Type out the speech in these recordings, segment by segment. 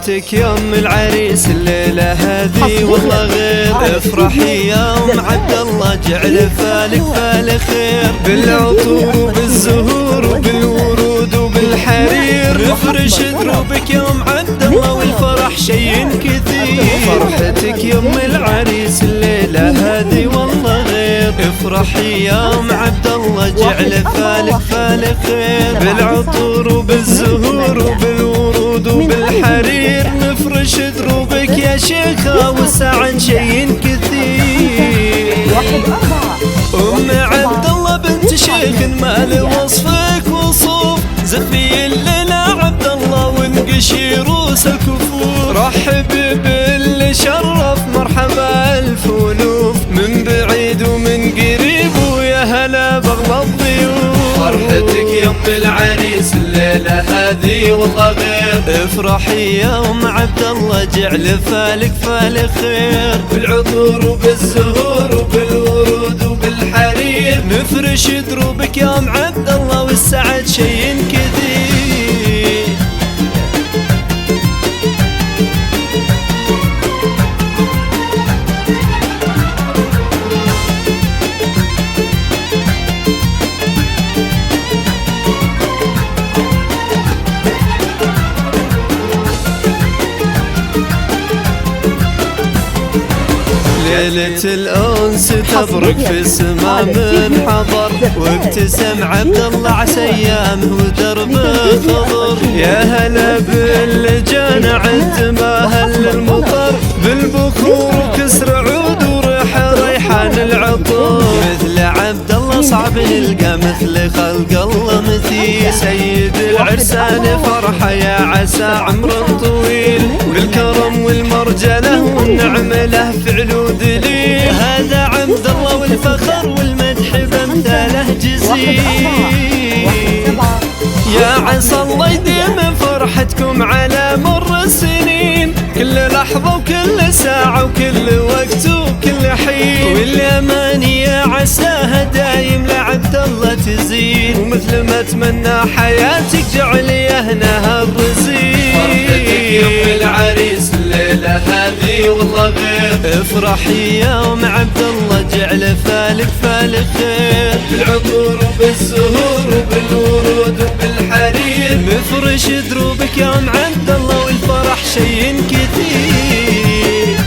فرحتك يوم العريس الليلة هذي والله غير. افرحي يا ام عبد الله جعل فالك فال خير، بالعطور وبالزهور وبالورود وبالحرير. نفرش دروبك يا ام عبد الله والفرح شي كثير. فرحتك يوم العريس الليلة هذي والله غير. افرحي يا ام عبد الله جعل فالك فال خير، بالعطور وبالزهور وبالورود وبالحرير. نفرش دروبك يا شيخة والسعد شي كثير. ام عبد الله بنت شيخ ما له وصفك وصوف، زفي الليلة عبد الله ونقشي روس الكفور. رحب باللي شرف مرحبا الف ولوف، من بعيد ومن قريب ويا هلا بغلى الضيوف. فرحتك يوم العريس الليلة هذي والله غير. افرحي يا ام عبد الله جعل فالك فال خير، بالعطور وبالزهور وبالورود وبالحرير. نفرش دروبك يا ام عبد الله والسعد شي كثير. ليلة الأنس تبرق في السما من حضر، وابتسم عبد الله عسيامه ودربه خضر. يا هلا باللي جانا عالتماهل للمطر، بالبخور وكسر عود وريحة ريحان العطر. مثل عبد الله صعب نلقى مثل خلق الله مثيل، سيد العرسان فرحة يا عسى عمر طويل، بالكرم والمرجله والنعمة له فعل ودليل. هذا عبد الله والفخر والمدح بامثاله جزيل. يا عسى الله يديم فرحتكم على مر السنين، كل لحظة وكل ساعة وكل وقت وكل حين. والأماني يا عساها دايم لعبد الله تزين، ومثل ما اتمنى حياتك جعل يهنها الرزين. فرحتك يوم العريس الليلة هذي والله غير. افرحي يا ام عبد الله جعل فالك فال خير، بالعطور وبالزهور وبالورود وبالحرير. نفرش دروبك يا ام عبد الله والفرح شي كثير.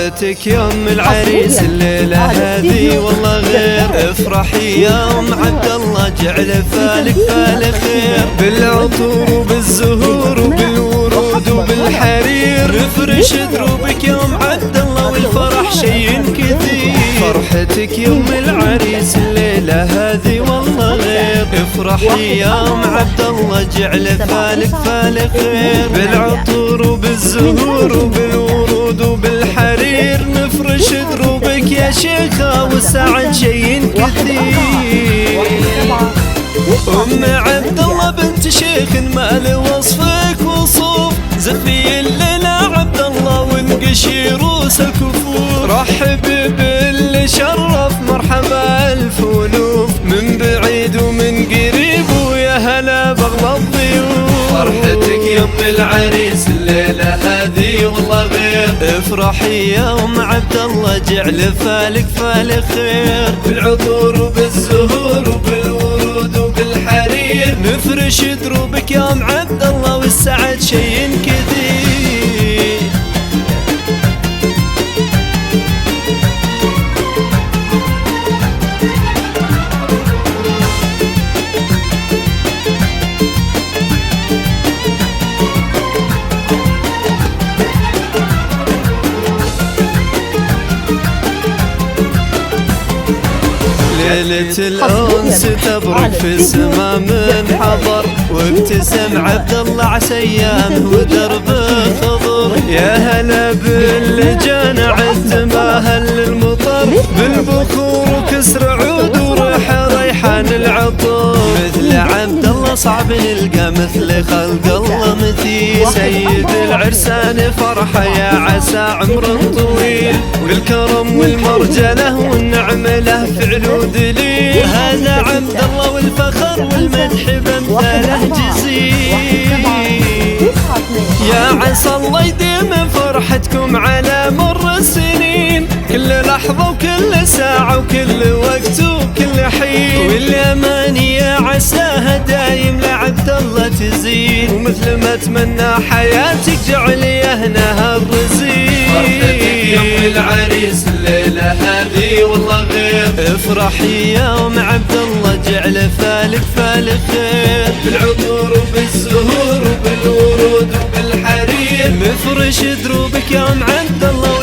فرحتك يوم العريس الليلة هذي والله غير. افرحي يا ام عبد الله جعل فالك فال خير، بالعطور وبالزهور وبالورود وبالحرير. نفرش دروبك يا ام عبد الله والفرح شي كثير. فرحتك يوم العريس الليلة هذي والله غير. افرحي يا ام عبد الله جعل فالك فال خير، بالعطور وبالزهور وبالورود وبالحرير. نفرش دروبك يا شيخة والسعد شي كثير. ام عبد الله بنت شيخ ما له وصفك وصوف، زفي الليلة عبد الله ونقشي روس الكفور. رحب باللي شرف مرحبا الف ولوف، من بعيد ومن قريب ويا هلا بغلى الضيوف. فرحتك يوم العريس الليلة هذي والله غير. افرحي يا ام عبد الله جعل فالك فال خير، بالعطور وبالزهور وبالورود وبالحرير. نفرش دروبك يا ام عبد الله والسعد شي كثير. ليلة الأنس تبرق في السما من حضر، وابتسم عبد الله عسيامه ودربه خضر. يا هلا باللي جانا عالتماهل للمطر، بالبخور وكسر عود وريحة ريحان العطر. والله صعب نلقى مثل خلق الله مثيل. سيد العرسان فرحة يا عسى عمر طويل، والكرم والمرجله والنعمة له فعل ودليل. هذا عبد الله والفخر والمدح بامثاله جزيل. يا عسى الله يديم فرحتكم على مر السنين، كل لحظة وكل ساعة وكل وقت وكل حين. والأماني يا عساها دايم لعبد الله تزين، ومثل ما اتمنى حياتك جعل يهنها الرزين. فرحتك يوم العريس الليلة هذه والله غير، افرحي يوم عبد الله جعل فالك فالك خير. بالعطور وبالزهور وبالورود وبالحرير، مفرش دروبك يوم عبد الله